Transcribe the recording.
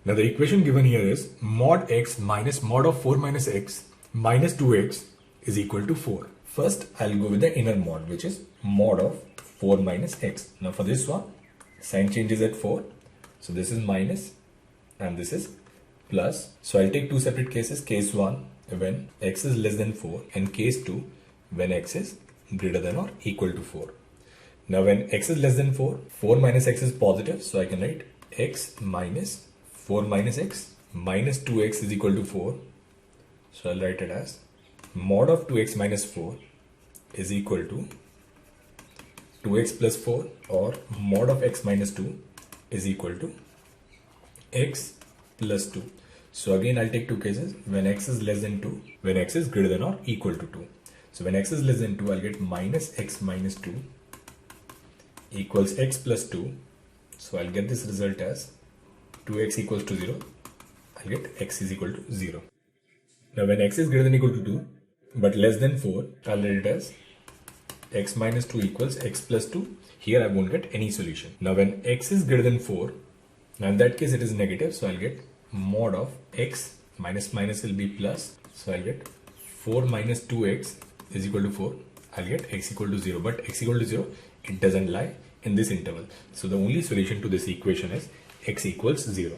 Now the equation given here is mod x minus mod of 4 minus x minus 2x is equal to 4. First, I'll go with the inner mod, which is mod of 4 minus x. Now for this one, sign changes at 4. So this is minus and this is plus. So I'll take two separate cases. Case 1 when x is less than 4 and case 2 when x is greater than or equal to 4. Now when x is less than 4, 4 minus x is positive. So I can write x minus 4 minus x minus 2x is equal to 4. So I'll write it as mod of 2x minus 4 is equal to 2x plus 4, or mod of x minus 2 is equal to x plus 2. So again I'll take two cases, when x is less than 2, when x is greater than or equal to 2. So when x is less than 2, I'll get minus x minus 2 equals x plus 2. So I'll get this result as 2x equals to 0. I'll get x is equal to 0. Now when x is greater than or equal to 2 but less than 4, I'll write it as x minus 2 equals x plus 2. Here I won't get any solution. Now when x is greater than 4, now in that case it is negative, so I'll get mod of x minus minus will be plus. So I'll get 4 minus 2x is equal to 4. I'll get x equal to 0, but x equal to 0, it doesn't lie in this interval. So the only solution to this equation is x equals 0.